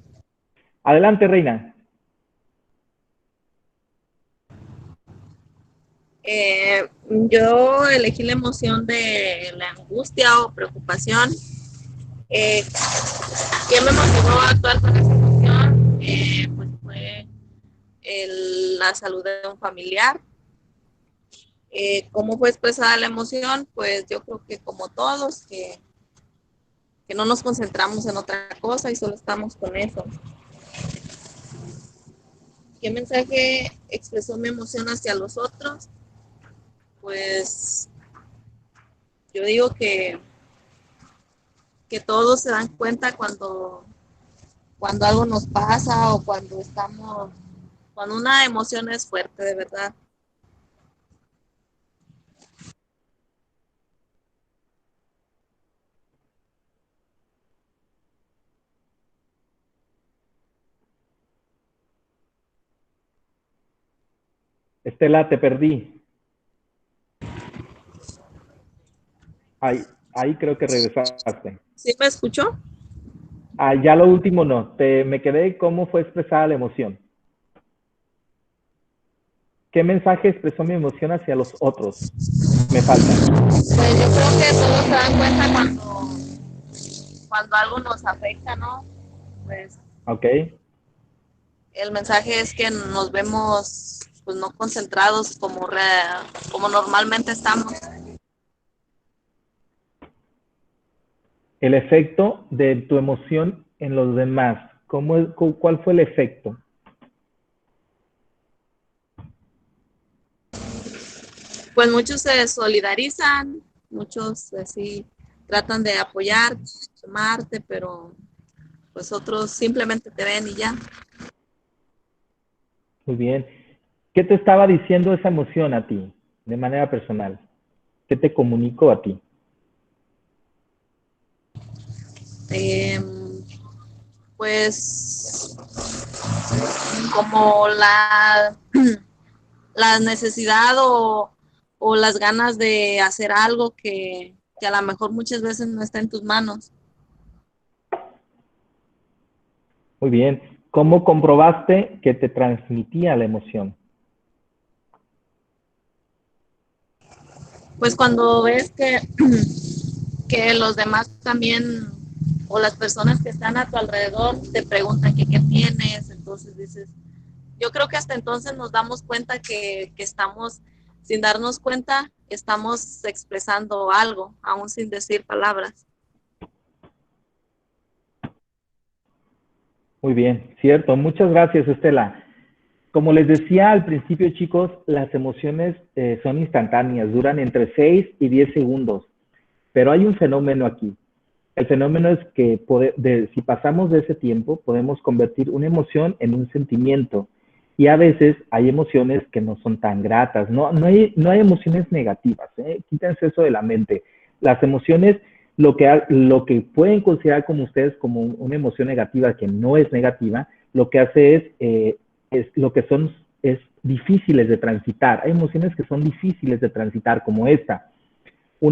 Adelante, Reina. Yo elegí la emoción de la angustia o preocupación. ¿Qué me motivó a actuar con esa emoción? Pues fue la salud de un familiar. ¿Cómo fue expresada la emoción? Pues yo creo que como todos, que no nos concentramos en otra cosa y solo estamos con eso. ¿Qué mensaje expresó mi emoción hacia los otros? Pues yo digo que todos se dan cuenta cuando algo nos pasa o cuando una emoción es fuerte, de verdad. Estela, te perdí. Ahí creo que regresaste. ¿Sí me escuchó? Ya lo último no. Me quedé cómo fue expresada la emoción. ¿Qué mensaje expresó mi emoción hacia los otros? Me falta. Pues yo creo que todos se dan cuenta cuando algo nos afecta, ¿no? Pues Ok. el mensaje es que nos vemos pues no concentrados como normalmente estamos. El efecto de tu emoción en los demás. ¿Cuál fue el efecto? Pues muchos se solidarizan, muchos así tratan de apoyar, sumarte, pero pues otros simplemente te ven y ya. Muy bien. ¿Qué te estaba diciendo esa emoción a ti, de manera personal? ¿Qué te comunicó a ti? Pues como la necesidad o las ganas de hacer algo que a lo mejor muchas veces no está en tus manos. Muy bien. ¿Cómo comprobaste que te transmitía la emoción? Pues cuando ves que los demás también, o las personas que están a tu alrededor, te preguntan qué tienes, entonces dices, yo creo que hasta entonces nos damos cuenta que estamos, sin darnos cuenta, estamos expresando algo, aún sin decir palabras. Muy bien, cierto. Muchas gracias, Estela. Como les decía al principio, chicos, las emociones son instantáneas, duran entre 6 y 10 segundos. Pero hay un fenómeno aquí. El fenómeno es que si pasamos de ese tiempo, podemos convertir una emoción en un sentimiento. Y a veces hay emociones que no son tan gratas. No hay emociones negativas. Quítense eso de la mente. Las emociones, lo que pueden considerar como ustedes como una emoción negativa que no es negativa, lo que hace es difíciles de transitar. Hay emociones que son difíciles de transitar, como esta,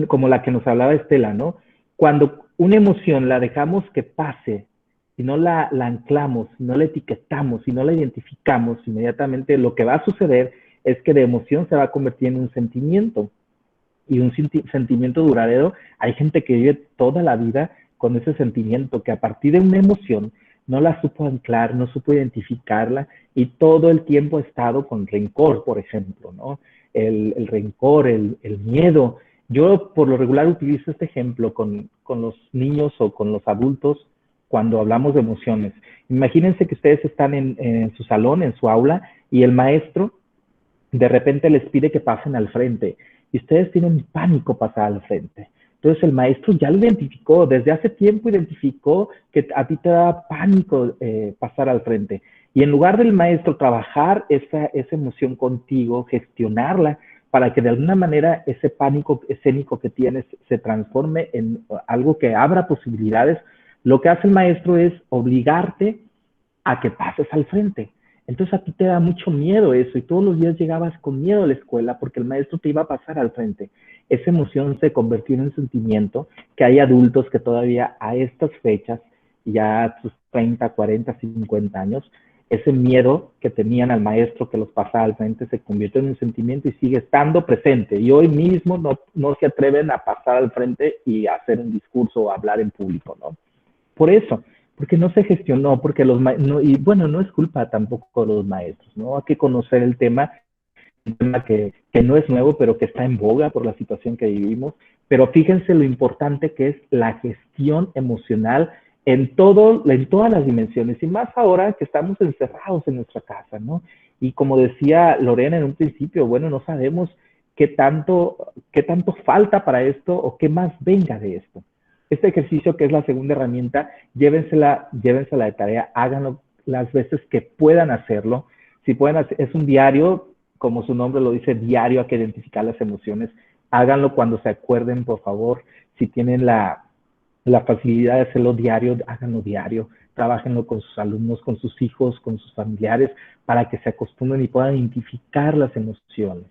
como la que nos hablaba Estela, ¿no? Cuando una emoción la dejamos que pase si no la anclamos, si no la etiquetamos, si no la identificamos, inmediatamente lo que va a suceder es que de emoción se va a convertir en un sentimiento. Y un sentimiento duradero, hay gente que vive toda la vida con ese sentimiento, que a partir de una emoción no la supo anclar, no supo identificarla, y todo el tiempo ha estado con rencor, por ejemplo, ¿no? El rencor, el miedo. Yo por lo regular utilizo este ejemplo con los niños o con los adultos cuando hablamos de emociones. Imagínense que ustedes están en su salón, en su aula, y el maestro de repente les pide que pasen al frente, y ustedes tienen pánico pasar al frente. Entonces el maestro ya lo identificó, desde hace tiempo identificó que a ti te da pánico pasar al frente. Y en lugar del maestro trabajar esa emoción contigo, gestionarla, para que de alguna manera ese pánico escénico que tienes se transforme en algo que abra posibilidades, lo que hace el maestro es obligarte a que pases al frente. Entonces a ti te da mucho miedo eso, y todos los días llegabas con miedo a la escuela porque el maestro te iba a pasar al frente. Esa emoción se convirtió en un sentimiento que hay adultos que todavía a estas fechas, ya a sus 30, 40, 50 años, ese miedo que tenían al maestro que los pasaba al frente se convirtió en un sentimiento y sigue estando presente. Y hoy mismo no se atreven a pasar al frente y a hacer un discurso o hablar en público, ¿no? Por eso, porque no se gestionó, porque y bueno, no es culpa tampoco de los maestros, ¿no? Hay que conocer el tema que no es nuevo, pero que está en boga por la situación que vivimos. Pero fíjense lo importante que es la gestión emocional en todas las dimensiones, y más ahora que estamos encerrados en nuestra casa, ¿no? Y como decía Lorena en un principio, bueno, no sabemos qué tanto falta para esto o qué más venga de esto. Este ejercicio, que es la segunda herramienta, llévensela de tarea, háganlo las veces que puedan hacerlo. Si pueden hacer, es un diario, como su nombre lo dice, diario, hay que identificar las emociones. Háganlo cuando se acuerden, por favor. Si tienen la facilidad de hacerlo diario, háganlo diario. Trabájenlo con sus alumnos, con sus hijos, con sus familiares, para que se acostumbren y puedan identificar las emociones.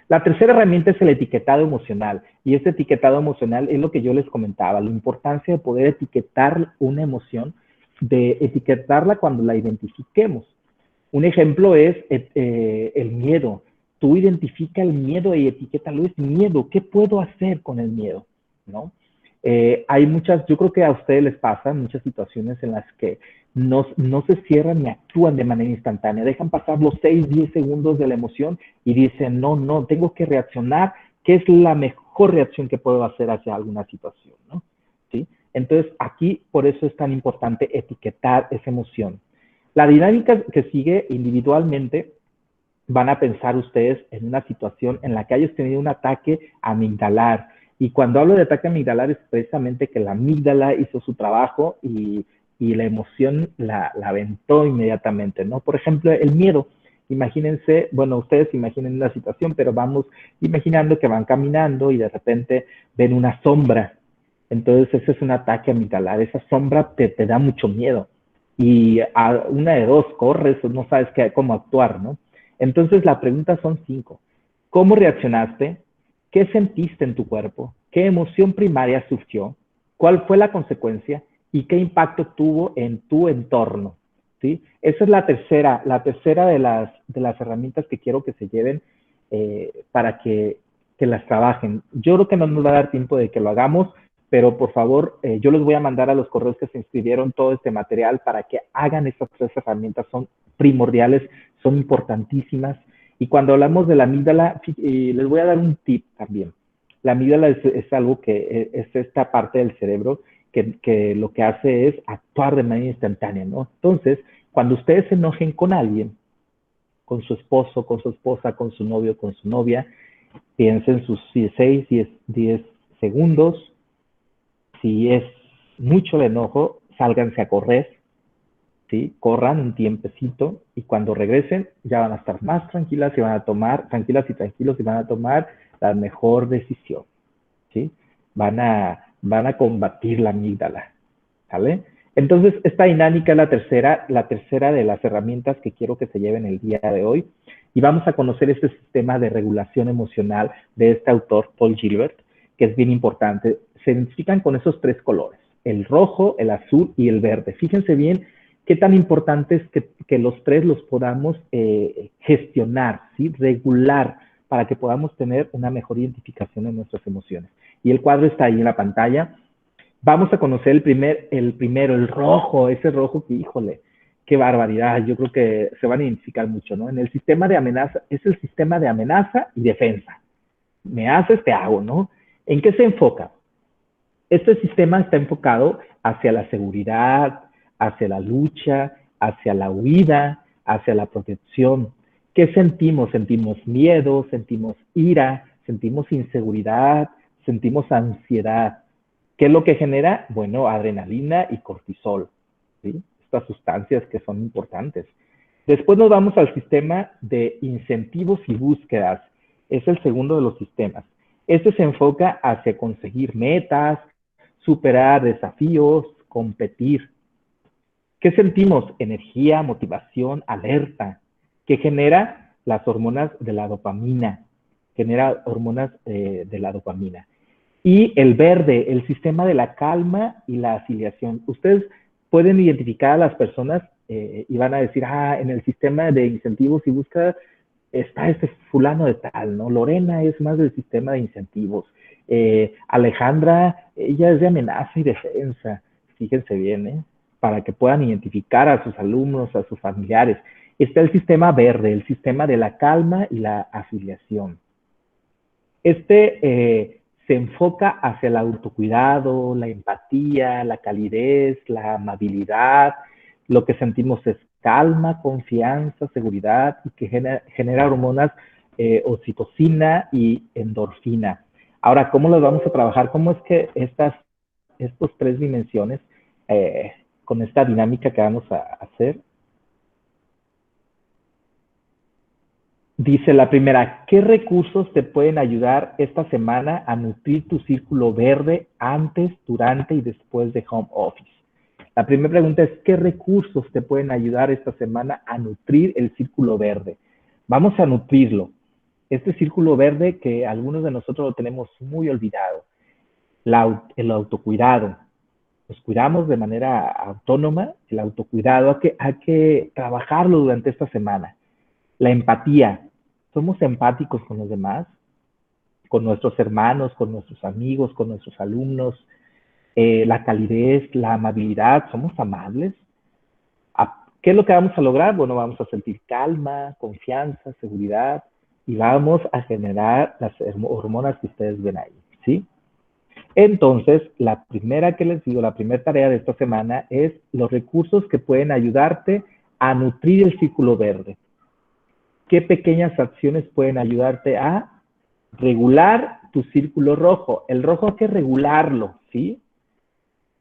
La tercera herramienta es el etiquetado emocional, y este etiquetado emocional es lo que yo les comentaba, la importancia de poder etiquetar una emoción, de etiquetarla cuando la identifiquemos. Un ejemplo es el miedo. Tú identifica el miedo y etiquétalo, es miedo. ¿Qué puedo hacer con el miedo? ¿No? Hay yo creo que a ustedes les pasan muchas situaciones en las que no se cierran ni actúan de manera instantánea. Dejan pasar los 6, 10 segundos de la emoción y dicen, no, tengo que reaccionar. ¿Qué es la mejor reacción que puedo hacer hacia alguna situación? ¿No? ¿Sí? Entonces, aquí, por eso es tan importante etiquetar esa emoción. La dinámica que sigue individualmente, van a pensar ustedes en una situación en la que hayas tenido un ataque amigdalar. Y cuando hablo de ataque amigdalar es precisamente que la amígdala hizo su trabajo y la emoción la aventó inmediatamente, ¿no? Por ejemplo, el miedo. Imagínense, bueno, ustedes imaginen una situación, pero vamos imaginando que van caminando y de repente ven una sombra. Entonces ese es un ataque amigdalar. Esa sombra te da mucho miedo. Y a una de dos, corres o no sabes cómo actuar, ¿no? Entonces la pregunta son 5. ¿Cómo reaccionaste? ¿Qué sentiste en tu cuerpo? ¿Qué emoción primaria surgió? ¿Cuál fue la consecuencia? ¿Y qué impacto tuvo en tu entorno? ¿Sí? Esa es la tercera de las herramientas que quiero que se lleven para que las trabajen. Yo creo que no nos va a dar tiempo de que lo hagamos, pero por favor, yo les voy a mandar a los correos que se inscribieron todo este material para que hagan estas 3 herramientas. Son primordiales, son importantísimas. Y cuando hablamos de la amígdala, les voy a dar un tip también. La amígdala es algo que es esta parte del cerebro que lo que hace es actuar de manera instantánea, ¿no? Entonces, cuando ustedes se enojen con alguien, con su esposo, con su esposa, con su novio, con su novia, piensen sus 6, 10 segundos. Si es mucho el enojo, sálganse a correr, ¿sí? Corran un tiempecito y cuando regresen ya van a estar más tranquilas y van a tomar, tranquilos y van a tomar la mejor decisión, ¿sí? Van a combatir la amígdala, ¿vale? Entonces, esta dinámica es la tercera de las herramientas que quiero que se lleven el día de hoy. Y vamos a conocer este sistema de regulación emocional de este autor, Paul Gilbert, que es bien importante. Se identifican con esos 3 colores. el rojo, el azul y el verde. Fíjense bien qué tan importante es que los tres los podamos gestionar, ¿sí? Regular, para que podamos tener una mejor identificación en nuestras emociones. Y el cuadro está ahí en la pantalla. Vamos a conocer el primero, el rojo, ese rojo que, híjole, qué barbaridad. Yo creo que se van a identificar mucho, ¿no? En el sistema de amenaza, es el sistema de amenaza y defensa. Me haces, te hago, ¿no? ¿En qué se enfoca? Este sistema está enfocado hacia la seguridad, hacia la lucha, hacia la huida, hacia la protección. ¿Qué sentimos? Sentimos miedo, sentimos ira, sentimos inseguridad, sentimos ansiedad. ¿Qué es lo que genera? Bueno, adrenalina y cortisol, ¿sí? Estas sustancias que son importantes. Después nos vamos al sistema de incentivos y búsquedas. Es el segundo de los sistemas. Este se enfoca hacia conseguir metas, superar desafíos, competir. ¿Qué sentimos? Energía, motivación, alerta. ¿Qué genera? Las hormonas de la dopamina. Genera hormonas de la dopamina. Y el verde, el sistema de la calma y la afiliación. Ustedes pueden identificar a las personas y van a decir, en el sistema de incentivos y búsqueda está este fulano de tal, ¿no? Lorena es más del sistema de incentivos. Alejandra, ella es de amenaza y defensa. Fíjense bien, ¿eh? Para que puedan identificar a sus alumnos, a sus familiares. Está el sistema verde, el sistema de la calma y la afiliación. Se enfoca hacia el autocuidado, la empatía, la calidez, la amabilidad. Lo que sentimos es calma, confianza, seguridad y que genera hormonas oxitocina y endorfina. Ahora, ¿cómo las vamos a trabajar? ¿Cómo es que estas tres dimensiones, con esta dinámica que vamos a hacer? Dice la primera, ¿qué recursos te pueden ayudar esta semana a nutrir tu círculo verde antes, durante y después de home office? La primera pregunta es, ¿qué recursos te pueden ayudar esta semana a nutrir el círculo verde? Vamos a nutrirlo. Este círculo verde que algunos de nosotros lo tenemos muy olvidado. El autocuidado. Nos cuidamos de manera autónoma, el autocuidado, hay que trabajarlo durante esta semana. La empatía. ¿Somos empáticos con los demás? Con nuestros hermanos, con nuestros amigos, con nuestros alumnos. La calidez, la amabilidad. ¿Somos amables? ¿Qué es lo que vamos a lograr? Bueno, vamos a sentir calma, confianza, seguridad y vamos a generar las hormonas que ustedes ven ahí, ¿sí? Entonces, la primera que les digo, la primera tarea de esta semana es los recursos que pueden ayudarte a nutrir el círculo verde. ¿Qué pequeñas acciones pueden ayudarte a regular tu círculo rojo? El rojo hay que regularlo, ¿sí?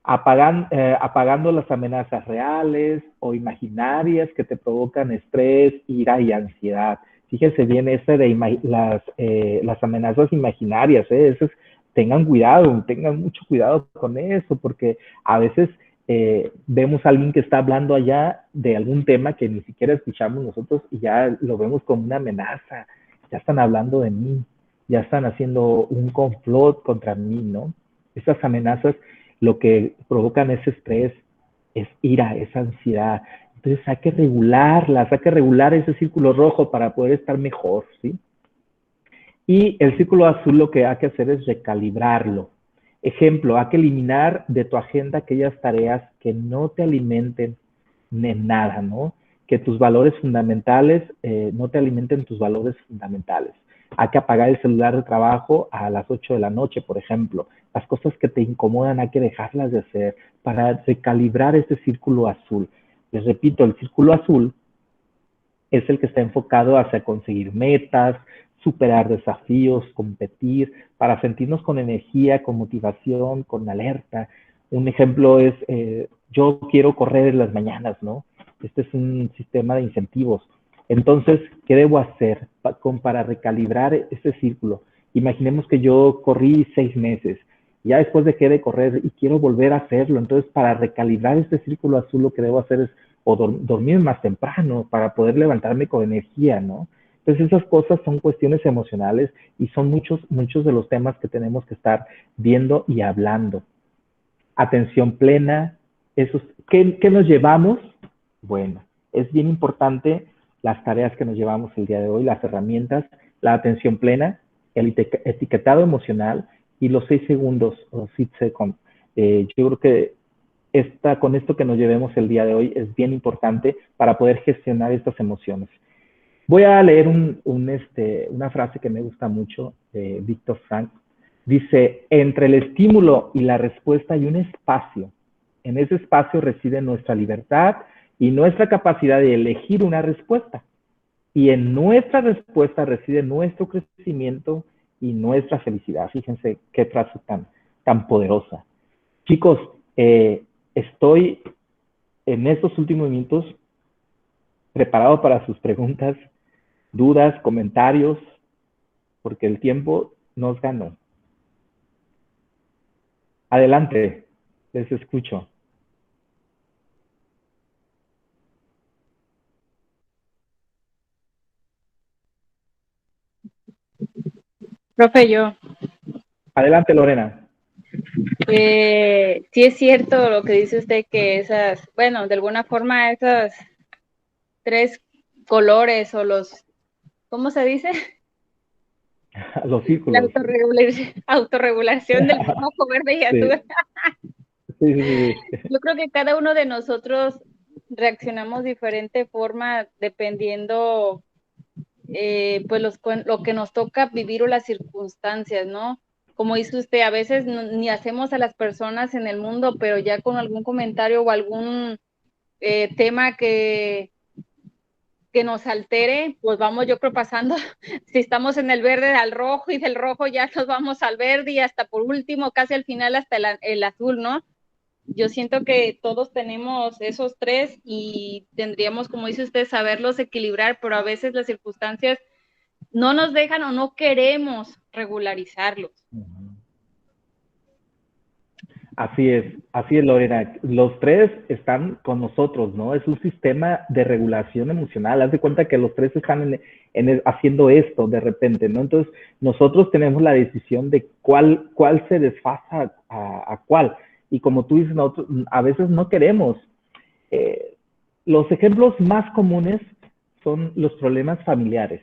Apagando las amenazas reales o imaginarias que te provocan estrés, ira y ansiedad. Fíjense bien ese de las amenazas imaginarias, tengan cuidado, tengan mucho cuidado con eso, porque a veces vemos a alguien que está hablando allá de algún tema que ni siquiera escuchamos nosotros y ya lo vemos como una amenaza. Ya están hablando de mí, ya están haciendo un complot contra mí, ¿no? Esas amenazas lo que provocan es estrés, es ira, es ansiedad. Entonces hay que regularlas, hay que regular ese círculo rojo para poder estar mejor, ¿sí? Y el círculo azul lo que hay que hacer es recalibrarlo. Ejemplo, hay que eliminar de tu agenda aquellas tareas que no te alimenten en nada, ¿no? Que tus valores fundamentales no te alimenten tus valores fundamentales. Hay que apagar el celular de trabajo a las 8 de la noche, por ejemplo. Las cosas que te incomodan hay que dejarlas de hacer para recalibrar este círculo azul. Les repito, el círculo azul es el que está enfocado hacia conseguir metas, superar desafíos, competir, para sentirnos con energía, con motivación, con alerta. Un ejemplo es, yo quiero correr en las mañanas, ¿no? Este es un sistema de incentivos. Entonces, ¿qué debo hacer para recalibrar ese círculo? Imaginemos que yo corrí 6 meses, ya después dejé de correr y quiero volver a hacerlo. Entonces, para recalibrar este círculo azul, lo que debo hacer es dormir más temprano para poder levantarme con energía, ¿no? Entonces, esas cosas son cuestiones emocionales y son muchos de los temas que tenemos que estar viendo y hablando. atención plena. ¿Qué nos llevamos? Bueno, es bien importante las tareas que nos llevamos el día de hoy, las herramientas, la atención plena, el etiquetado emocional y los 6 segundos o 6 seconds. Yo creo que con esto que nos llevemos el día de hoy es bien importante para poder gestionar estas emociones. Voy a leer una frase que me gusta mucho de Viktor Frankl. Dice, entre el estímulo y la respuesta hay un espacio. En ese espacio reside nuestra libertad y nuestra capacidad de elegir una respuesta. Y en nuestra respuesta reside nuestro crecimiento y nuestra felicidad. Fíjense qué frase tan poderosa. Chicos, estoy en estos últimos minutos preparado para sus preguntas, dudas, comentarios, porque el tiempo nos ganó. Adelante, les escucho. Profe, yo. Adelante, Lorena. Sí es cierto lo que dice usted, que de alguna forma esos 3 colores o ¿cómo se dice? Los La círculos. autorregulación del rojo, verde y azul. Sí. Yo creo que cada uno de nosotros reaccionamos de diferente forma dependiendo pues lo que nos toca vivir o las circunstancias, ¿no? Como dice usted, a veces ni hacemos a las personas en el mundo, pero ya con algún comentario o algún tema que nos altere, pues vamos yo creo pasando, si estamos en el verde al rojo y del rojo ya nos vamos al verde y hasta por último, casi al final hasta el azul, ¿no? Yo siento que todos tenemos esos 3 y tendríamos, como dice usted, saberlos equilibrar, pero a veces las circunstancias no nos dejan o no queremos regularizarlos. Así es, Lorena. Los 3 están con nosotros, ¿no? Es un sistema de regulación emocional. Haz de cuenta que los 3 están haciendo esto de repente, ¿no? Entonces, nosotros tenemos la decisión de cuál se desfasa a cuál. Y como tú dices, nosotros a veces no queremos. Los ejemplos más comunes son los problemas familiares.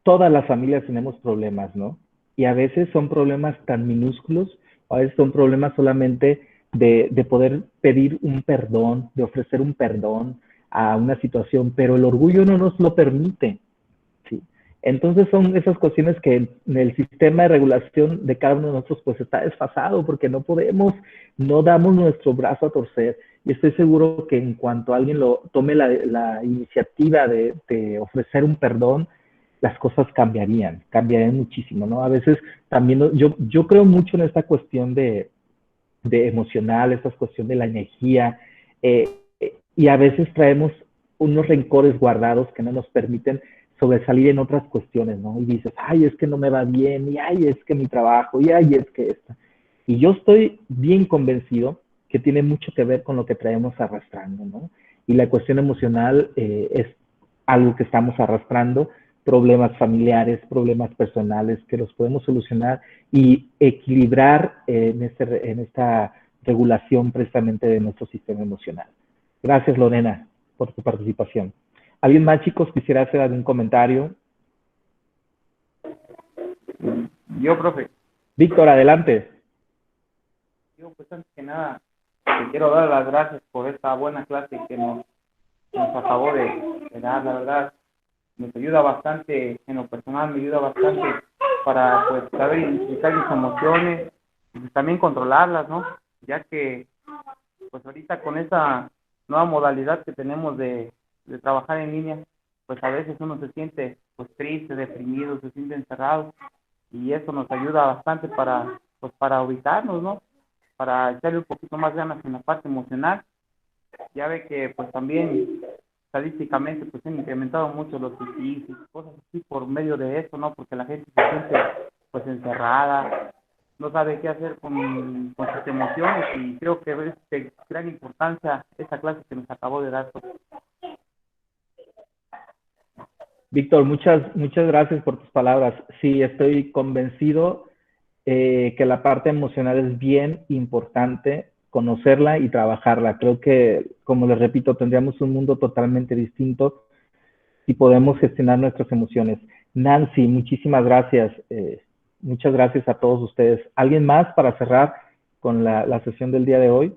Todas las familias tenemos problemas, ¿no? Y a veces son problemas tan minúsculos, a veces son problemas solamente de poder pedir un perdón, de ofrecer un perdón a una situación, pero el orgullo no nos lo permite, ¿sí? Entonces son esas cuestiones que en el sistema de regulación de cada uno de nosotros pues está desfasado porque no damos nuestro brazo a torcer. Y estoy seguro que en cuanto alguien tome la iniciativa de ofrecer un perdón, las cosas cambiarían muchísimo, ¿no? A veces también yo creo mucho en esta cuestión de emocional, esta cuestión de la energía, y a veces traemos unos rencores guardados que no nos permiten sobresalir en otras cuestiones, ¿no? Y dices, ay, es que no me va bien, y ay, es que mi trabajo, y ay, es que esto. Y yo estoy bien convencido que tiene mucho que ver con lo que traemos arrastrando, ¿no? Y la cuestión emocional es algo que estamos arrastrando, problemas familiares, problemas personales que los podemos solucionar y equilibrar en esta regulación precisamente de nuestro sistema emocional. Gracias, Lorena, por tu participación. ¿Alguien más, chicos, quisiera hacer algún comentario? Yo, profe. Víctor, adelante. Yo, pues antes que nada, te quiero dar las gracias por esta buena clase que nos acabó de dar, la verdad. Nos ayuda bastante, en lo personal me ayuda bastante para pues saber identificar mis emociones y pues, también controlarlas, ¿no? Ya que pues ahorita con esa nueva modalidad que tenemos de trabajar en línea, pues a veces uno se siente pues triste, deprimido, se siente encerrado y eso nos ayuda bastante para ubicarnos, ¿no? Para echarle un poquito más ganas en la parte emocional. Ya ve que pues también estadísticamente pues han incrementado mucho los suicidios, cosas así por medio de eso, ¿no? Porque la gente se siente pues encerrada, no sabe qué hacer con sus emociones y creo que es de gran importancia esta clase que nos acabó de dar. Víctor, muchas gracias por tus palabras. Sí, estoy convencido que la parte emocional es bien importante, conocerla y trabajarla. Creo que, como les repito, tendríamos un mundo totalmente distinto si podemos gestionar nuestras emociones. Nancy, muchísimas gracias. Muchas gracias a todos ustedes. ¿Alguien más para cerrar con la sesión del día de hoy?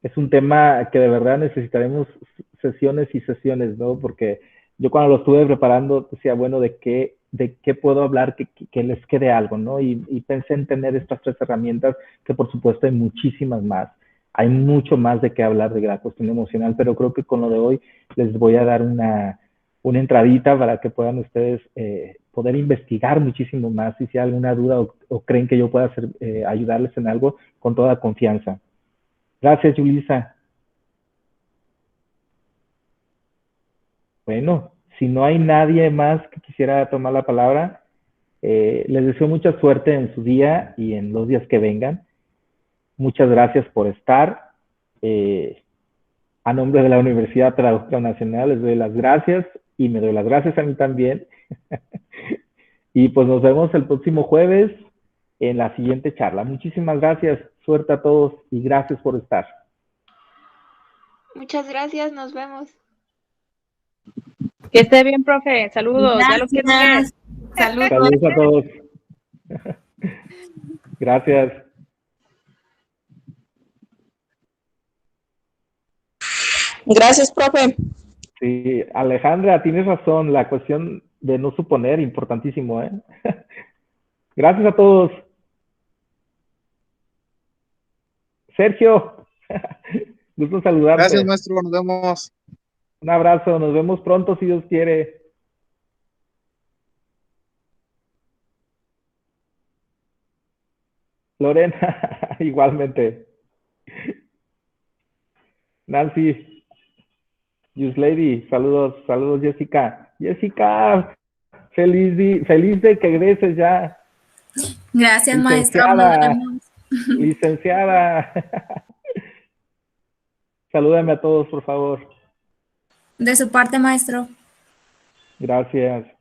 Es un tema que de verdad necesitaremos sesiones y sesiones, ¿no? Porque yo cuando lo estuve preparando decía, bueno, ¿de qué puedo hablar que les quede algo, ¿no? Y pensé en tener estas 3 herramientas, que por supuesto hay muchísimas más. Hay mucho más de qué hablar de la cuestión emocional, pero creo que con lo de hoy les voy a dar una entradita para que puedan ustedes poder investigar muchísimo más, y si hay alguna duda o creen que yo pueda ayudarles en algo, con toda confianza. Gracias, Yulisa. Bueno, si no hay nadie más que quisiera tomar la palabra, les deseo mucha suerte en su día y en los días que vengan. Muchas gracias por estar. A nombre de la Universidad Pedagógica Nacional les doy las gracias y me doy las gracias a mí también. Y pues nos vemos el próximo jueves en la siguiente charla. Muchísimas gracias, suerte a todos y gracias por estar. Muchas gracias, nos vemos. Que esté bien, profe. Saludos. Ya lo quiero ver. Saludos. Saludos a todos. Gracias. Gracias, profe. Sí, Alejandra, tienes razón, la cuestión de no suponer, importantísimo, ¿eh? Gracias a todos. Sergio, gusto saludarte. Gracias, maestro, nos vemos. Un abrazo, nos vemos pronto si Dios quiere. Lorena, igualmente. Nancy, Yuslady, saludos, saludos Jessica. Jessica, feliz de que regreses ya. Gracias, maestro. Licenciada. Salúdame a todos, por favor. De su parte, maestro. Gracias.